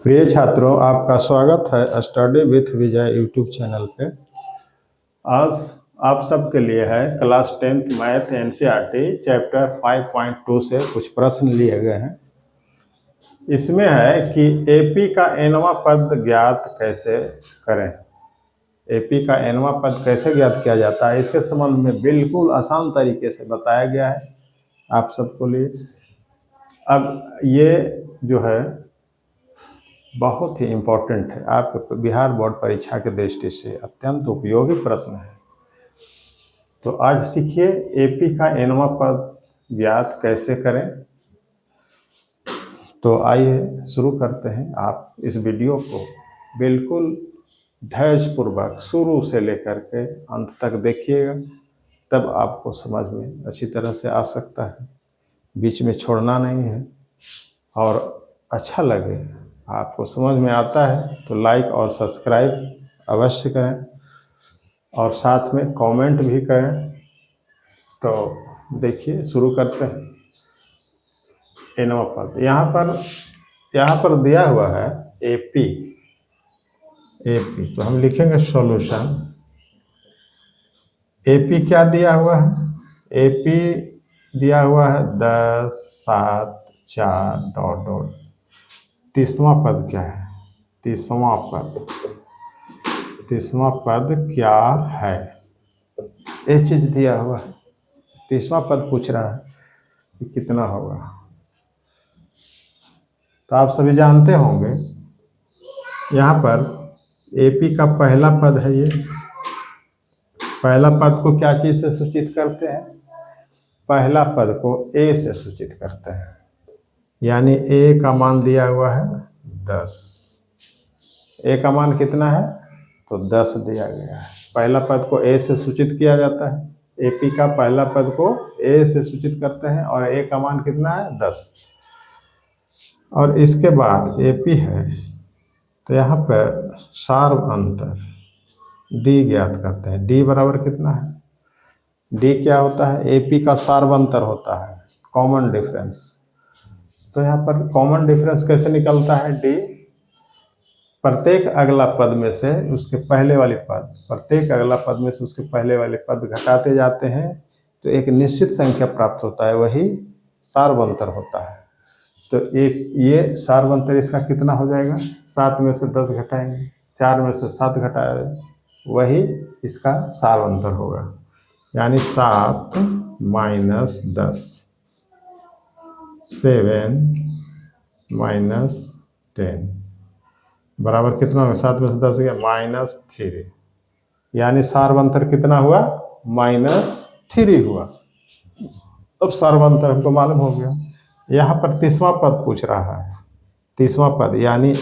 प्रिय छात्रों, आपका स्वागत है study with Vijay YouTube channel पे। आज आप सबके लिए है class 10th math NCERT chapter 5.2 से कुछ प्रश्न लिए गए हैं। इसमें है कि एपी का nवां पद ज्ञात कैसे करें। एपी का nवां पद कैसे ज्ञात किया जाता है, इसके संबंध में बिल्कुल आसान तरीके से बताया गया है आप सबको लिए। अब ये जो है बहुत ही इम्पोर्टेंट है, आपके बिहार बोर्ड परीक्षा के दृष्टि से अत्यंत उपयोगी प्रश्न है। तो आज सीखिए एपी का nवां पद ज्ञात कैसे करें। तो आइए शुरू करते हैं। आप इस वीडियो को बिल्कुल धैर्यपूर्वक शुरू से लेकर के अंत तक देखिएगा, तब आपको समझ में अच्छी तरह से आ सकता है। बीच में छोड़ना नहीं है, और अच्छा लगे, आपको समझ में आता है तो लाइक और सब्सक्राइब अवश्य करें, और साथ में कमेंट भी करें। तो देखिए शुरू करते हैं। nवां पद यहाँ पर दिया हुआ है एपी। तो हम लिखेंगे सॉल्यूशन। एपी क्या दिया हुआ है? एपी दिया हुआ है 10, 7, 4 ... तीसवां पद क्या है? तीसवां पद क्या है? ये चीज दिया हुआ है। तीसवां पद पूछ रहा है कि कितना होगा। तो आप सभी जानते होंगे, यहाँ पर एपी का पहला पद है। ये पहला पद को क्या चीज से सूचित करते हैं? पहला पद को ए से सूचित करते हैं, यानी ए का मान दिया हुआ है 10। ए का मान कितना है? तो 10 दिया गया है। पहला पद को ए से सूचित किया जाता है। एपी का पहला पद को ए से सूचित करते हैं, और ए का मान कितना है? 10। और इसके बाद एपी है, तो यहाँ पर सार्व अंतर डी ज्ञात करते हैं। डी बराबर कितना है? डी क्या होता है? एपी का सार्व अंतर होता है, कॉमन डिफरेंस। तो यहाँ पर कॉमन डिफरेंस कैसे निकलता है? डी प्रत्येक अगला पद में से उसके पहले वाले पद घटाते जाते हैं, तो एक निश्चित संख्या प्राप्त होता है, वही सार्वंतर होता है। तो ये सार्वंतर इसका कितना हो जाएगा? 7 में से 10 घटाएंगे, 4 में से 7 घटाए, वही इसका सार्वंतर होगा। यानी 7 - 10, 7 - 10 बराबर कितना होगा? 7 में से 10 गया -3, यानी सार्वंतर कितना हुआ? -3 हुआ। अब सार्वंतर हमको मालूम हो गया। यहाँ पर तीसवां पद पूछ रहा है। तीसवां पद यानी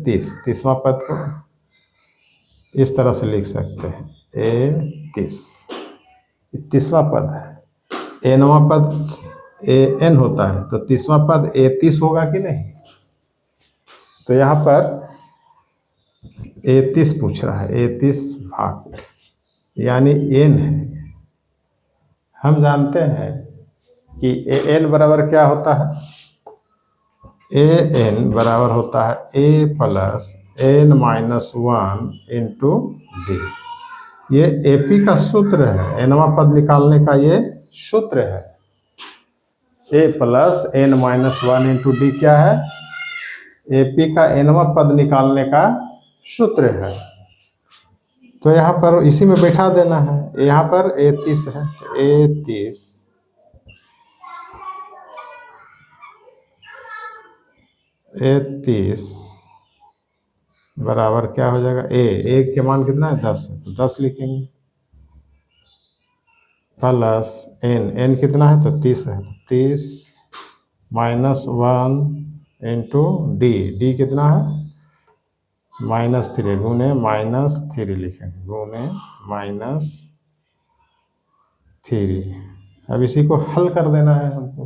तीसवां पद को इस तरह से लिख सकते हैं, तीसवां पद है। nवां पद n होता है, तो तीसवां पद 30 होगा कि नहीं? तो यहाँ पर 30 पूछ रहा है। 30 भाग यानी n है। हम जानते हैं कि n बराबर क्या होता है? n बराबर होता है a + n - 1 × d। ये एपी का सूत्र है, nवां पद निकालने का ये सूत्र है। a + n - 1 × d क्या है? एपी का nवां पद निकालने का सूत्र है। तो यहाँ पर इसी में बैठा देना है। यहाँ पर 30 है, 30 बराबर क्या हो जाएगा? ए के मान कितना है? 10 है, तो 10 लिखेंगे, प्लस n कितना है? तो 30 है, तो 30 - 1 × d कितना है? -3 गुने -3 लिखेंगे, गुने -3। अब इसी को हल कर देना है हमको।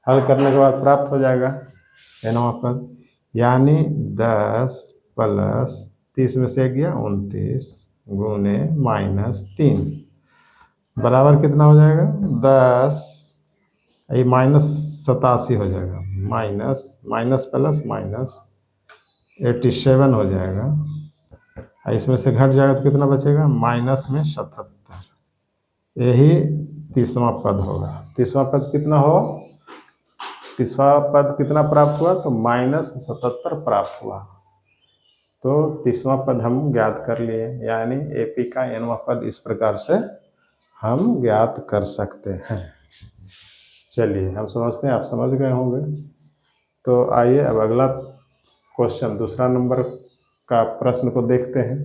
हल करने के बाद प्राप्त हो जाएगा nवां पद, यानी 10 + 30 में से गया 29 गुने -3 बराबर कितना हो जाएगा? 10 ये -87 हो जाएगा, माइनस माइनस प्लस माइनस 87 हो जाएगा। इसमें से घट जाएगा तो कितना बचेगा, माइनस में 77। यही तीसवां पद होगा। तीसवां पद कितना हो, तीसरा पद कितना प्राप्त हुआ, तो -77 प्राप्त हुआ। तो तीसवां पद हम ज्ञात कर लिए, यानी एपी का nवां पद इस प्रकार से हम ज्ञात कर सकते हैं। चलिए हम समझते हैं, आप समझ गए होंगे। तो आइए अब अगला क्वेश्चन, दूसरा नंबर का प्रश्न को देखते हैं।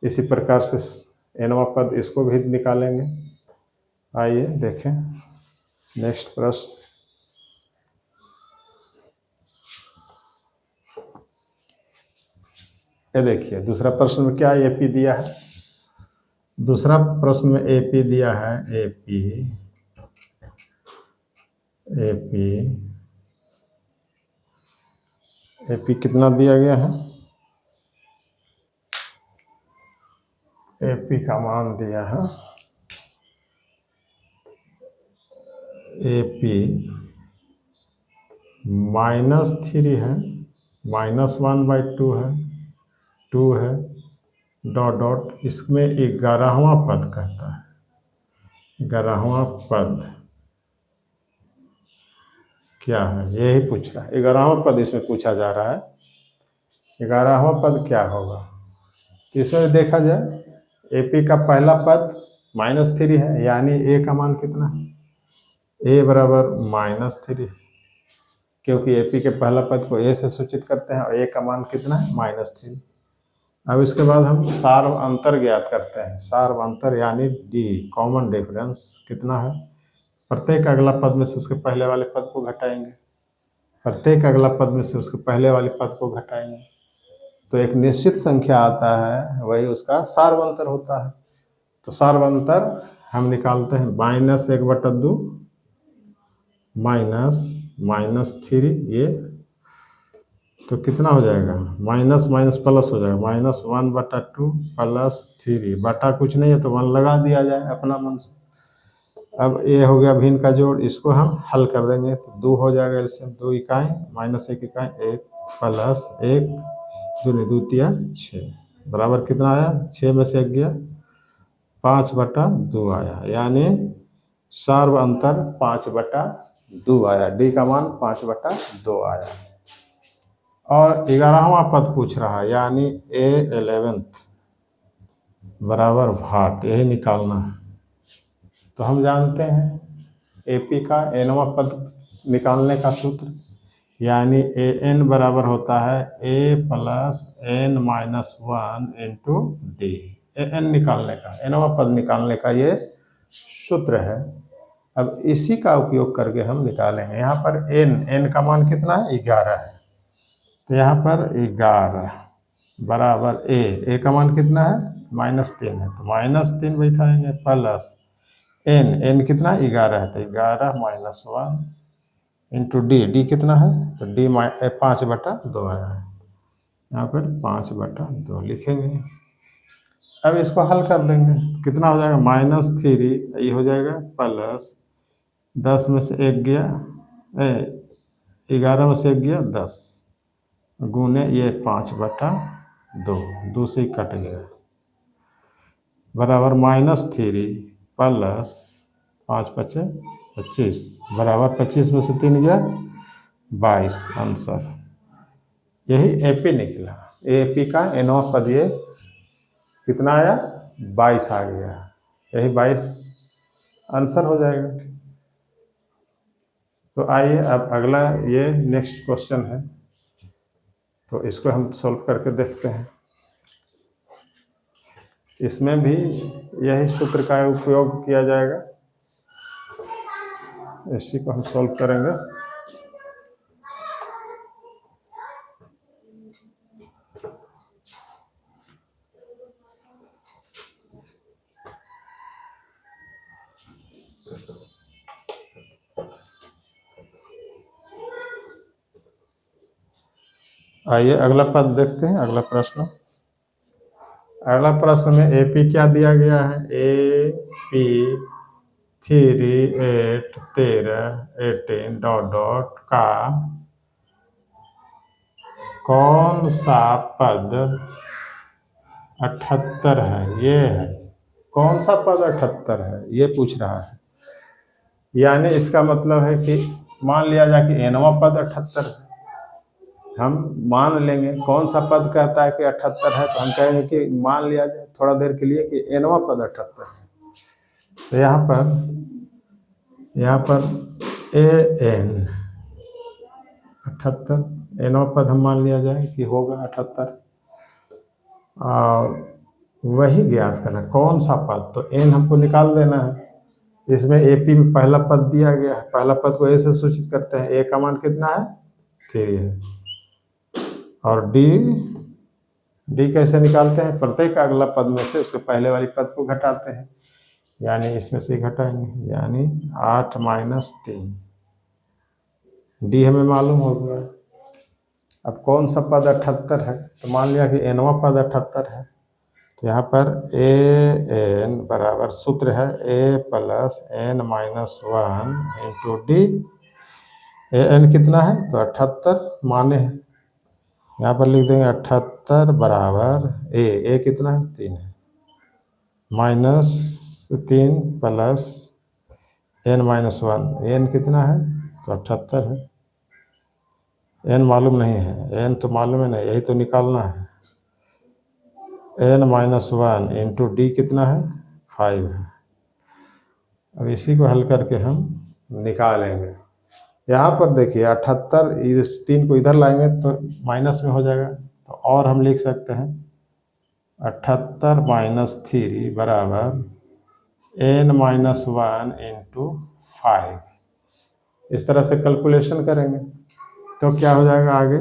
इसी प्रकार से nवां पद इसको भी निकालेंगे। आइए देखें नेक्स्ट प्रश्न। ये देखिए दूसरा प्रश्न में क्या एपी दिया है। दूसरा प्रश्न में एपी दिया है, एपी एपी एपी कितना दिया गया है, एपी का मान दिया है, एपी -3 है, -1/2 है, 2 है, डॉट डॉट, इसमें 11वां पद कहता है। 11वां पद क्या है, यही पूछ रहा है। 11वां पद इसमें पूछा जा रहा है। 11वां पद क्या होगा, इसमें देखा जाए एपी का पहला पद -3 है, यानी ए का मान कितना है, ए बराबर -3 है, क्योंकि एपी के पहला पद को ए से सूचित करते हैं और ए का मान कितना है, -3। अब इसके बाद हम सार्व अंतर ज्ञात करते हैं। सार्व अंतर यानी डी, कॉमन डिफरेंस कितना है, प्रत्येक अगला पद में से उसके पहले वाले पद को घटाएंगे, प्रत्येक अगला पद में से उसके पहले वाले पद को घटाएंगे, तो एक निश्चित संख्या आता है, वही उसका सार्वंतर होता है। तो सार्वंतर हम निकालते हैं, -1/2 -3, ये तो कितना हो जाएगा, माइनस माइनस प्लस हो जाएगा, -1/2 +3, बटा कुछ नहीं है तो 1 लगा दिया जाए अपना मन से। अब ये हो गया भिन्न का जोड़, इसको हम हल कर देंगे तो 2 हो जाएगा एलसीएम, 2 इकाई -1 इकाई, 1 + 1 2 2 6 बराबर कितना आया, 6 में से 1 गया, 5/2 आया, यानी सार्व अंतर 5/2 आया। डी का मान 5/2 आया। और 11वां पद पूछ रहा है, यानी A11 बराबर भाट, यही निकालना है। तो हम जानते हैं एपी का nवां पद निकालने का सूत्र, यानी an बराबर होता है a + n - 1 into D. an निकालने का, nवां पद निकालने का ये सूत्र है। अब इसी का उपयोग करके हम निकालेंगे। यहाँ पर n का मान कितना है, 11 है, तो यहाँ पर 11 बराबर a का मान कितना है, -3 है, तो -3 बैठाएंगे, प्लस n कितना 11 है, तो 11 - 1 इंटू डी कितना है, तो डी 5/2 आया है, यहाँ पर 5/2 लिखेंगे। अब इसको हल कर देंगे तो कितना हो जाएगा, -3 ये हो जाएगा, प्लस 10 में से 1 गया, 11 में से 1 गया 10, गुने ये 5/2, 2 से ही कट गया, बराबर -3 प्लस 5 × 5 = 25 बराबर 25 में से 3 गया 22, आंसर यही एपी निकला। एपी का nवां पद ये कितना आया, 22 आ गया, यही 22 आंसर हो जाएगा। तो आइए अब अगला ये नेक्स्ट क्वेश्चन है, तो इसको हम सॉल्व करके देखते हैं। इसमें भी यही सूत्र का उपयोग किया जाएगा, इसी को हम सॉल्व करेंगे। आइए अगला पद देखते हैं, अगला प्रश्न। अगला प्रश्न में एपी क्या दिया गया है, एपी 3 8 13 18 डॉट डॉट का कौन सा पद 78 है? ये है कौन सा पद 78 है, ये पूछ रहा है। यानी इसका मतलब है कि मान लिया जाए कि एनवा पद 78 है। हम मान लेंगे कौन सा पद कहता है कि 78 है, तो हम कहेंगे कि मान लिया जाए थोड़ा देर के लिए कि एनवा पद 78 है। तो यहाँ पर ए एन 78 एनवा पद हम मान लिया जाए कि होगा 78, और वही ज्ञात करना कौन सा पद। तो एन हमको निकाल देना है। इसमें एपी में पहला पद दिया गया है, पहला पद को ए से सूचित करते हैं। ए का मान कितना है? 3 है। और डी कैसे निकालते हैं? प्रत्येक अगला पद में से उसके पहले वाली पद को घटाते हैं, यानी इसमें से घटाएंगे, यानी 8 - 3। डी हमें मालूम हो गया। अब कौन सा पद 78 है? तो मान लिया कि एनवा पद 78 है। तो यहाँ पर ए एन बराबर सूत्र है A plus N minus 1 into D. A N कितना है? तो 78 माने हैं। यहाँ पर लिख देंगे 78 बराबर ए कितना है? 3 है, -3 प्लस एन माइनस 1। एन कितना है? तो 78 है। एन मालूम नहीं है, एन तो मालूम है नहीं, यही तो निकालना है। n-1 इंटू डी कितना है? 5 है। अब इसी को हल करके हम निकालेंगे। यहाँ पर देखिए 78, इस 3 को इधर लाएंगे तो माइनस में हो जाएगा, तो और हम लिख सकते हैं 78 - 3 बराबर n-1 इंटू 5। इस तरह से कैलकुलेशन करेंगे तो क्या हो जाएगा आगे?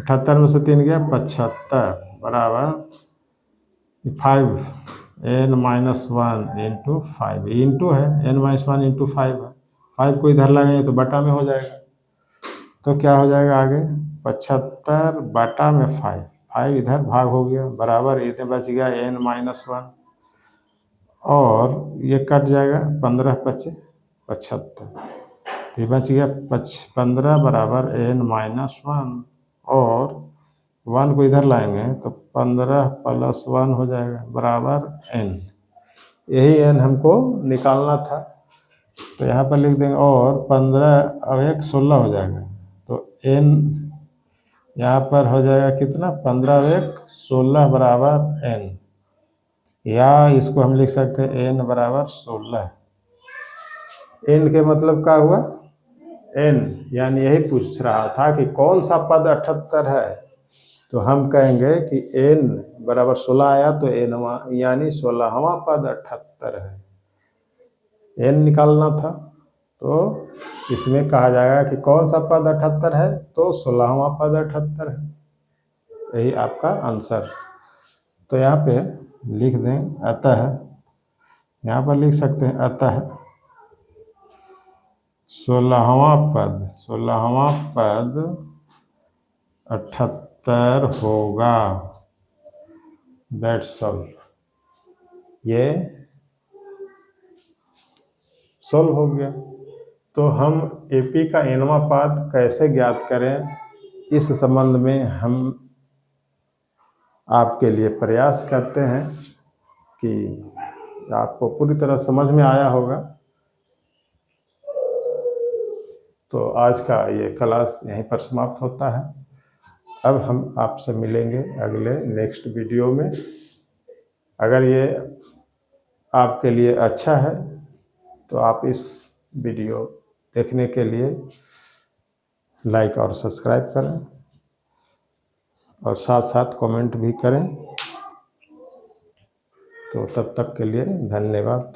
78 में से 3 गया 75 बराबर 5 n-1 इंटू 5। इंटू है, n-1 इंटू 5 है। 5 को इधर लगाएंगे तो बटा में हो जाएगा। तो क्या हो जाएगा आगे? 75 बटा में 5 इधर भाग हो गया, बराबर इतने बच गया n-1, और ये कट जाएगा, 15 × 5 = 75। तो बच गया 15 बराबर n-1, और 1 को इधर लाएंगे तो 15 + 1 हो जाएगा बराबर n। यही n हमको निकालना था। तो यहाँ पर लिख देंगे, और 15 अब 1 16 हो जाएगा। तो n यहाँ पर हो जाएगा कितना? 15 × 1 16 बराबर n, या इसको हम लिख सकते हैं n बराबर 16। n के मतलब क्या हुआ? n, यानी यही पूछ रहा था कि कौन सा पद 78 है। तो हम कहेंगे कि n बराबर 16 आया तो n यानी 16वां पद 78 है। n निकालना था, तो इसमें कहा जाएगा कि कौन सा पद 78 है, तो 16वां पद 78 है। यही आपका आंसर। तो यहाँ पे लिख दें अतः, यहाँ पर लिख सकते हैं अतः 16वां पद 78 होगा। That's all. ये सॉल्व हो गया। तो हम एपी का एनवा पद कैसे ज्ञात करें, इस संबंध में हम आपके लिए प्रयास करते हैं कि आपको पूरी तरह समझ में आया होगा। तो आज का ये क्लास यहीं पर समाप्त होता है। अब हम आपसे मिलेंगे अगले नेक्स्ट वीडियो में। अगर ये आपके लिए अच्छा है तो आप इस वीडियो देखने के लिए लाइक और सब्सक्राइब करें, और साथ साथ कमेंट भी करें। तो तब तक के लिए धन्यवाद।